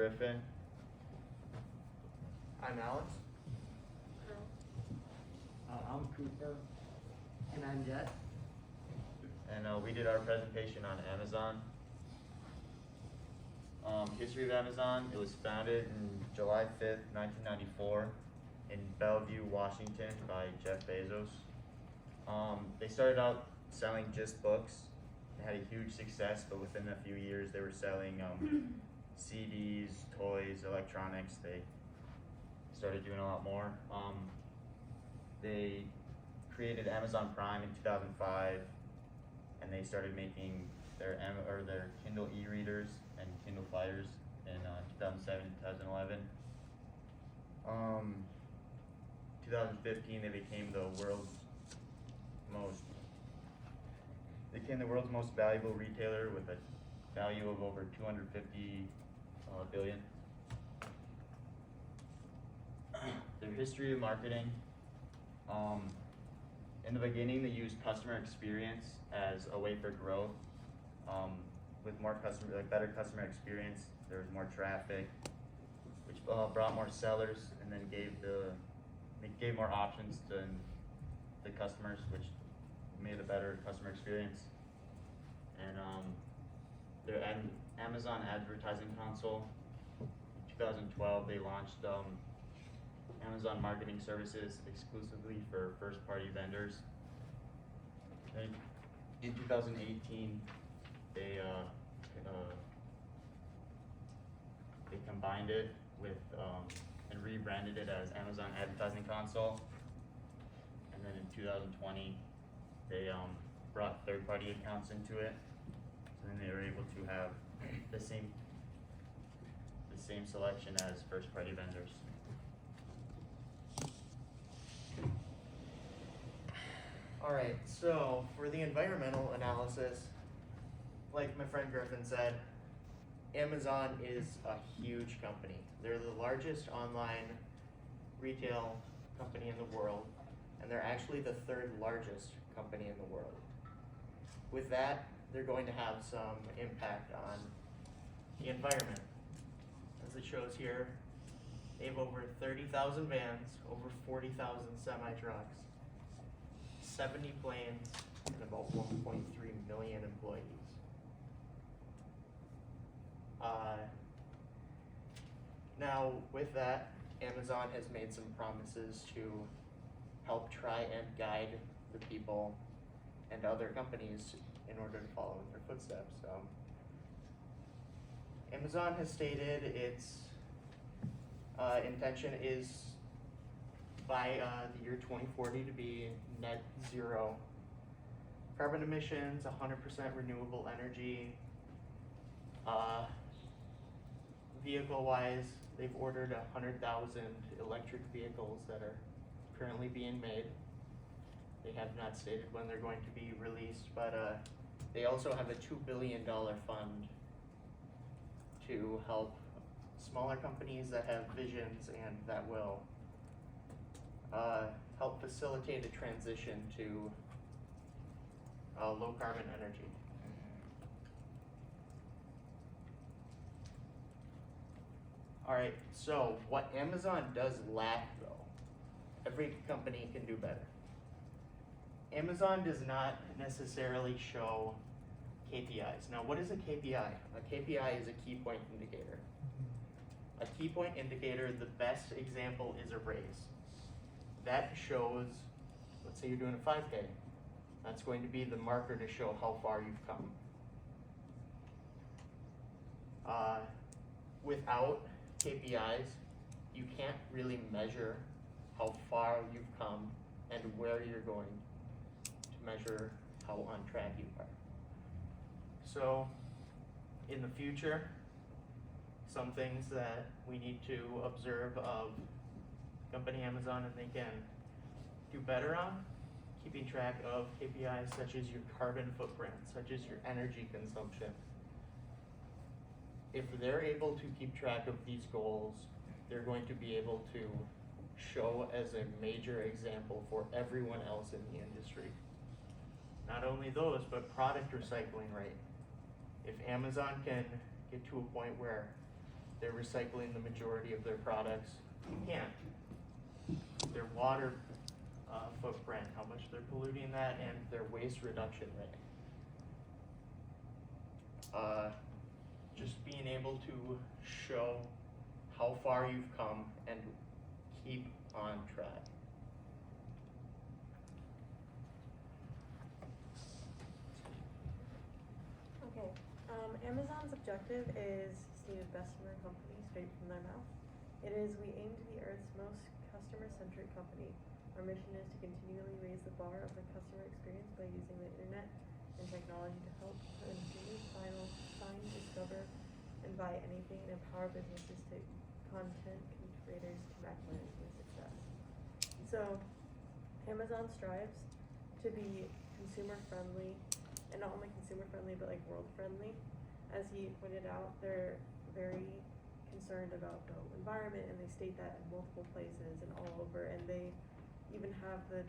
Griffin. I'm Alex. I'm Cooper. And I'm Jet. And we did our presentation on Amazon. History of Amazon, it was founded in July 5th, 1994 in Bellevue, Washington by Jeff Bezos. They started out selling just books. They had a huge success, but within a few years they were selling CDs, toys, electronics. They started doing a lot more. They created Amazon Prime in 2005, and they started making their Kindle e-readers and Kindle Fires in 2007, 2011. 2015, they became the world's most valuable retailer with a value of over 250 billion. Their history of marketing. In the beginning, they used customer experience as a way for growth. With better customer experience, there was more traffic, which brought more sellers, and then gave more options to the customers, which made a better customer experience. And their Amazon Advertising Console. In 2012, they launched Amazon Marketing Services exclusively for first-party vendors. Then in 2018, they combined it with and rebranded it as Amazon Advertising Console. And then in 2020, they brought third-party accounts into it. So then they were able to have the same selection as first-party vendors. Alright, so for the environmental analysis, like my friend Griffin said, Amazon is a huge company. They're the largest online retail company in the world, and they're actually the third largest company in the world. With that, they're going to have some impact on the environment. As it shows here, they have over 30,000 vans, over 40,000 semi-trucks, 70 planes, and about 1.3 million employees. Now, with that, Amazon has made some promises to help try and guide the people and other companies in order to follow in their footsteps. Amazon has stated its intention is by the year 2040 to be net zero carbon emissions, 100% renewable energy. Vehicle-wise, they've ordered 100,000 electric vehicles that are currently being made. They have not stated when they're going to be released, but they also have a $2 billion fund to help smaller companies that have visions and that will help facilitate a transition to low carbon energy. Alright, so what Amazon does lack though, every company can do better. Amazon does not necessarily show KPIs. Now, what is a KPI? A KPI is a key point indicator. A key point indicator, the best example is a race. That shows, let's say you're doing a 5K. That's going to be the marker to show how far you've come. Without KPIs, you can't really measure how far you've come and where you're going to measure how on track you are. So, in the future, some things that we need to observe of company Amazon and they can do better on, keeping track of KPIs such as your carbon footprint, such as your energy consumption. If they're able to keep track of these goals, they're going to be able to show as a major example for everyone else in the industry. Not only those, but product recycling rate. If Amazon can get to a point where they're recycling the majority of their products. You can't. Their water footprint, how much they're polluting that, and their waste reduction rate. Just being able to show how far you've come and keep on track. Okay, Amazon's objective is stated best in their company, straight from their mouth. It is, we aim to be Earth's most customer-centric company. Our mission is to continually raise the bar of the customer experience by using the internet and technology to help consumers find, discover, and buy anything, and empower businesses to content creators to maximize their success. So, Amazon strives to be consumer friendly, and not only consumer friendly, but like world friendly. As he pointed out, they're very concerned about the environment, and they state that in multiple places and all over, and they even have the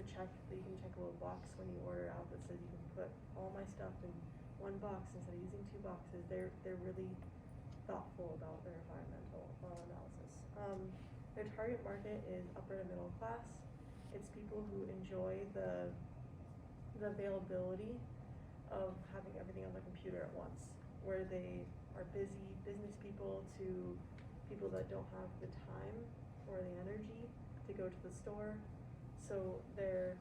check that you can check a little box when you order out that says you can put all my stuff in one box instead of using 2 boxes. They're really thoughtful about their environmental analysis. Their target market is upper to middle class. It's people who enjoy the availability of having everything on their computer at once, where they are busy business people to people that don't have the time or the energy to go to the store. So their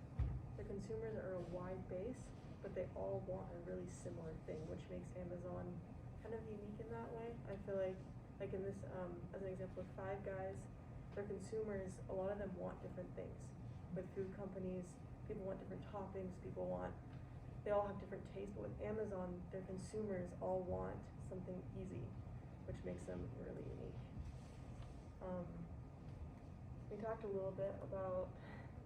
consumers are a wide base, but they all want a really similar thing, which makes Amazon kind of unique in that way. I feel like in this, as an example with Five Guys, their consumers, a lot of them want different things. With food companies, people want different toppings, they all have different tastes, but with Amazon, their consumers all want something easy, which makes them really unique. We talked a little bit about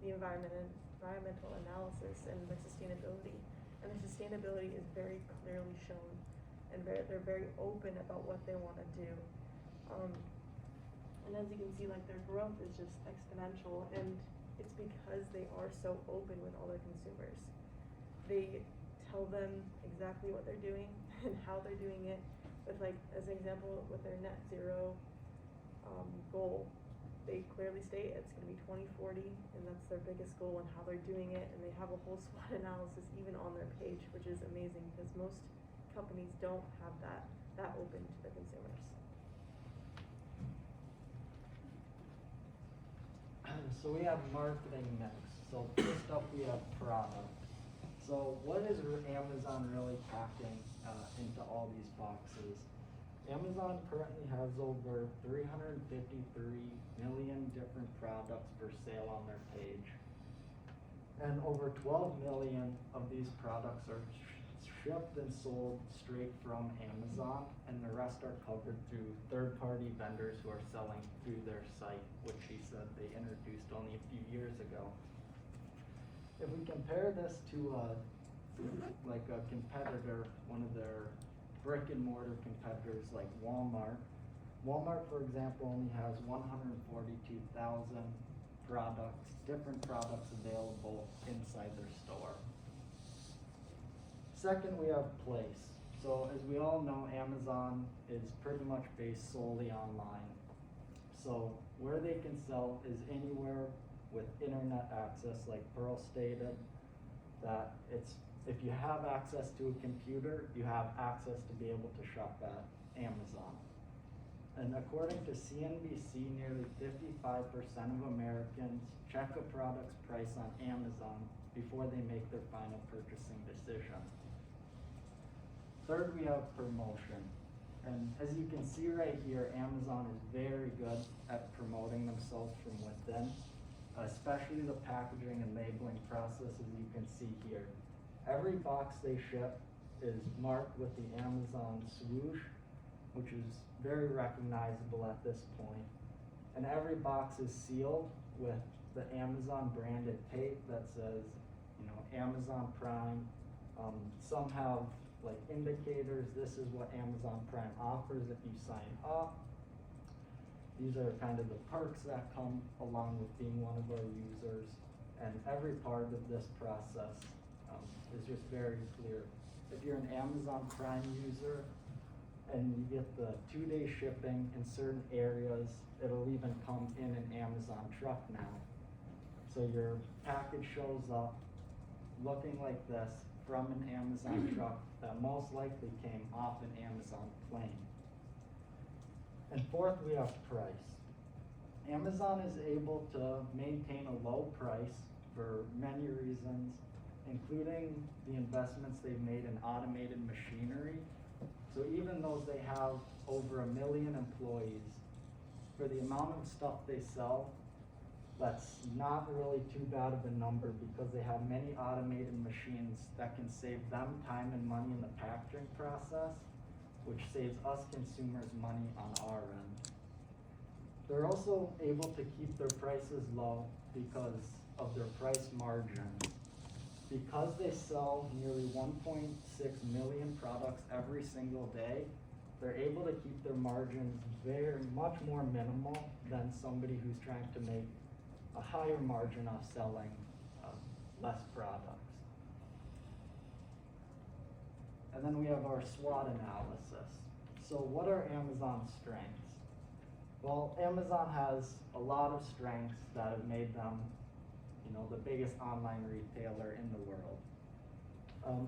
the environmental analysis and their sustainability, and their sustainability is very clearly shown, and they're very open about what they want to do. And as you can see, like, their growth is just exponential, and it's because they are so open with all their consumers. They tell them exactly what they're doing and how they're doing it. With, like, as an example, with their net zero goal, they clearly state it's going to be 2040, and that's their biggest goal and how they're doing it. And they have a whole SWOT analysis even on their page, which is amazing because most companies don't have that open to the consumers. So we have marketing next. So first up we have product. So what is Amazon really packing into all these boxes? Amazon currently has over 353 million different products for sale on their page. And over 12 million of these products are shipped and sold straight from Amazon, and the rest are covered through third-party vendors who are selling through their site, which he said they introduced only a few years ago. If we compare this to like a competitor, one of their brick and mortar competitors like Walmart. Walmart, for example, only has 142,000 different products available inside their store. Second, we have place. So as we all know, Amazon is pretty much based solely online. So where they can sell is anywhere with internet access, like Pearl stated, that if you have access to a computer, you have access to be able to shop at Amazon. And according to CNBC, nearly 55% of Americans check a product's price on Amazon before they make their final purchasing decision. Third, we have promotion. And as you can see right here, Amazon is very good at promoting themselves from within, especially the packaging and labeling process, as you can see here. Every box they ship is marked with the Amazon swoosh, which is very recognizable at this point. And every box is sealed with the Amazon branded tape that says, Amazon Prime. Some have like indicators, this is what Amazon Prime offers if you sign up. These are kind of the perks that come along with being one of our users, and every part of this process is just very clear. If you're an Amazon Prime user and you get the 2-day shipping in certain areas. It'll even come in an Amazon truck now. So your package shows up looking like this from an Amazon truck that most likely came off an Amazon plane. And fourth, we have price. Amazon is able to maintain a low price for many reasons, including the investments they've made in automated machinery. So even though they have over 1 million employees, for the amount of stuff they sell, that's not really too bad of a number because they have many automated machines that can save them time and money in the packaging process, which saves us consumers money on our end. They're also able to keep their prices low because of their price margins. Because they sell nearly 1.6 million products every single day, they're able to keep their margins much more minimal than somebody who's trying to make a higher margin off selling less products. And then we have our SWOT analysis. So what are Amazon's strengths? Well, Amazon has a lot of strengths that have made them, the biggest online retailer in the world.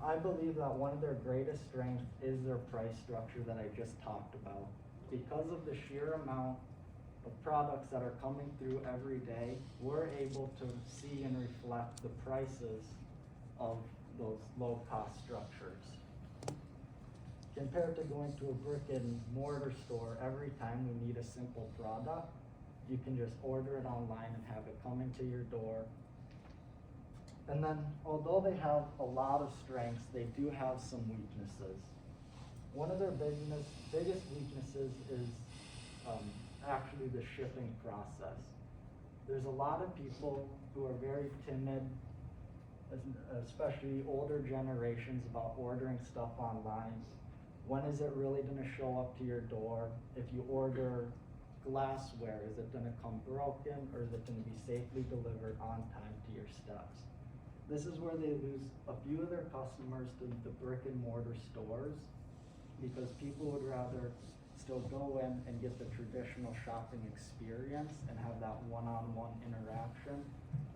I believe that one of their greatest strengths is their price structure that I just talked about. Because of the sheer amount of products that are coming through every day, we're able to see and reflect the prices of those low-cost structures. Compared to going to a brick and mortar store every time we need a simple product, you can just order it online and have it coming to your door. And then, although they have a lot of strengths, they do have some weaknesses. One of their biggest weaknesses is actually the shipping process. There's a lot of people who are very timid, especially older generations, about ordering stuff online. When is it really gonna show up to your door? If you order glassware, is it gonna come broken, or is it gonna be safely delivered on time to your steps? This is where they lose a few of their customers to the brick and mortar stores, because people would rather still go in and get the traditional shopping experience and have that one-on-one interaction,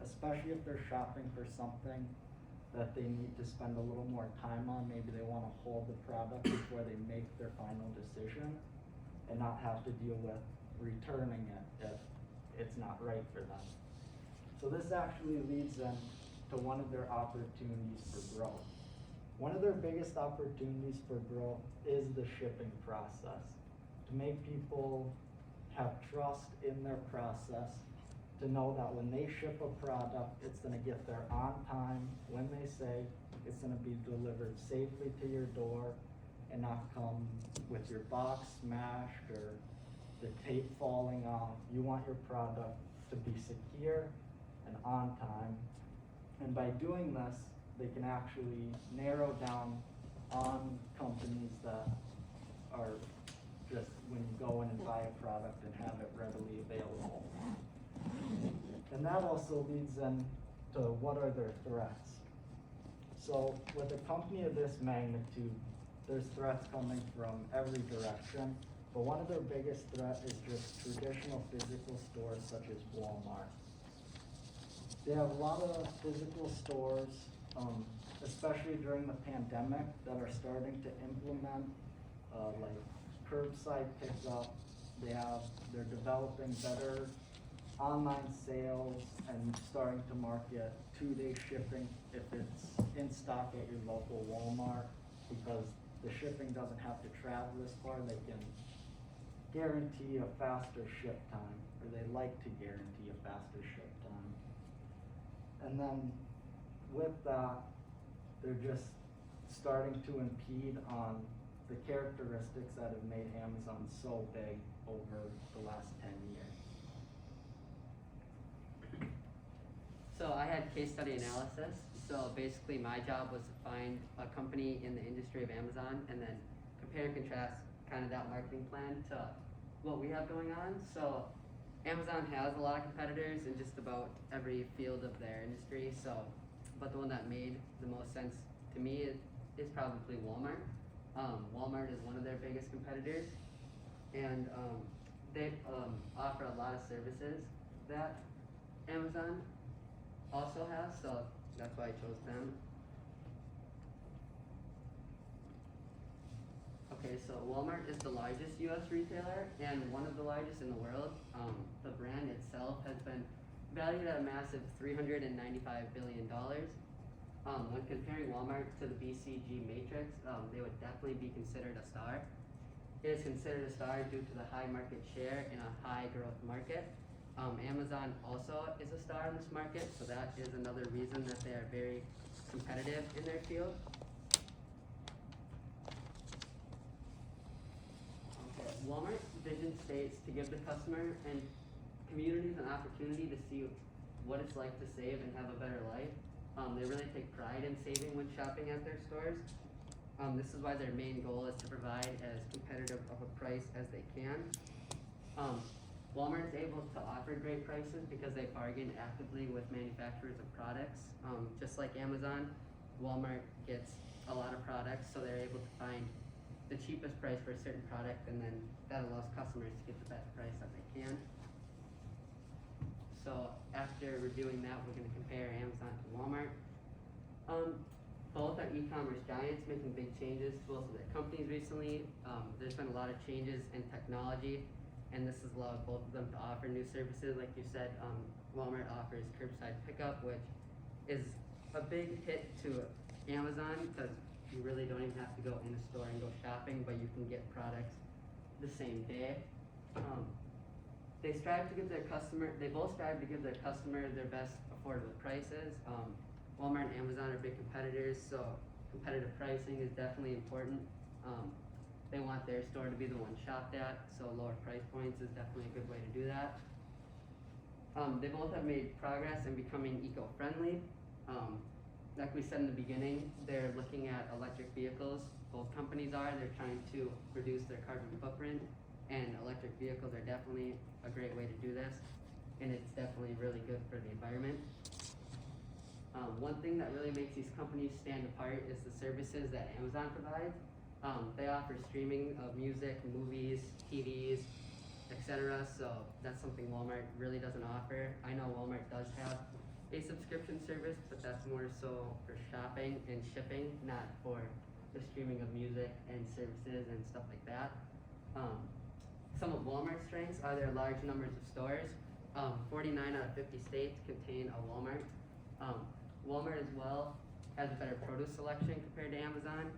especially if they're shopping for something that they need to spend a little more time on. Maybe they want to hold the product before they make their final decision and not have to deal with returning it if it's not right for them. So this actually leads them to one of their opportunities for growth. One of their biggest opportunities for growth is the shipping process. To make people have trust in their process, to know that when they ship a product, it's gonna get there on time, when they say, it's gonna be delivered safely to your door and not come with your box smashed or the tape falling off. You want your product to be secure and on time. And by doing this, they can actually narrow down on companies that are just when you go in and buy a product and have it readily available. And that also leads them to what are their threats. So with a company of this magnitude, there's threats coming from every direction, but one of their biggest threats is just traditional physical stores such as Walmart. They have a lot of physical stores, especially during the pandemic, that are starting to implement like curbside pickup. They're developing better online sales and starting to market 2-day shipping if it's in stock at your local Walmart, because the shipping doesn't have to travel this far. They can guarantee a faster ship time, or they like to guarantee a faster ship time. And then with that, they're just starting to impede on the characteristics that have made Amazon so big over the last 10 years. So I had case study analysis. So basically my job was to find a company in the industry of Amazon and then compare and contrast kind of that marketing plan to what we have going on. So Amazon has a lot of competitors in just about every field of their industry. So, but the one that made the most sense to me is probably Walmart. Walmart is one of their biggest competitors, and they offer a lot of services that Amazon also has, so that's why I chose them. Okay, so Walmart is the largest U.S. retailer and one of the largest in the world. The brand itself has been valued at a massive $395 billion. When comparing Walmart to the BCG matrix, they would definitely be considered a star. It is considered a star due to the high market share in a high growth market. Amazon also is a star in this market, so that is another reason that they are very competitive in their field. Okay, Walmart's vision states to give the customer and communities an opportunity to see what it's like to save and have a better life. They really take pride in saving when shopping at their stores. This is why their main goal is to provide as competitive of a price as they can. Walmart is able to offer great prices because they bargain actively with manufacturers of products. Just like Amazon, Walmart gets a lot of products, so they're able to find the cheapest price for a certain product, and then that allows customers to get the best price that they can. So after reviewing that, we're gonna compare Amazon to Walmart. Both are e-commerce giants making big changes to both of their companies recently. There's been a lot of changes in technology, and this has allowed both of them to offer new services. Like you said, Walmart offers curbside pickup, which is a big hit to Amazon because you really don't even have to go in a store and go shopping, but you can get products the same day. They both strive to give their customer their best affordable prices. Walmart and Amazon are big competitors, so competitive pricing is definitely important. They want their store to be the one shopped at, so lower price points is definitely a good way to do that. They both have made progress in becoming eco-friendly. Like we said in the beginning, they're looking at electric vehicles. Both companies are. They're trying to reduce their carbon footprint, and electric vehicles are definitely a great way to do this, and it's definitely really good for the environment. One thing that really makes these companies stand apart is the services that Amazon provides. They offer streaming of music, movies, TVs, etc. So that's something Walmart really doesn't offer. I know Walmart does have a subscription service, but that's more so for shopping and shipping, not for the streaming of music and services and stuff like that. Some of Walmart's strengths are their large numbers of stores. 49 out of 50 states contain a Walmart. Walmart as well has a better produce selection compared to Amazon.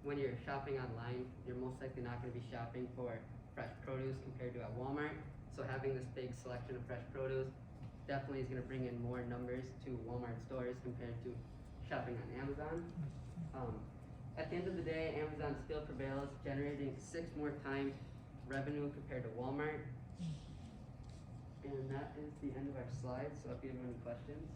When you're shopping online, you're most likely not going to be shopping for fresh produce compared to at Walmart. So having this big selection of fresh produce definitely is going to bring in more numbers to Walmart stores compared to shopping on Amazon. At the end of the day, Amazon still prevails, generating 6 more times revenue compared to Walmart. And that is the end of our slides, so if you have any questions.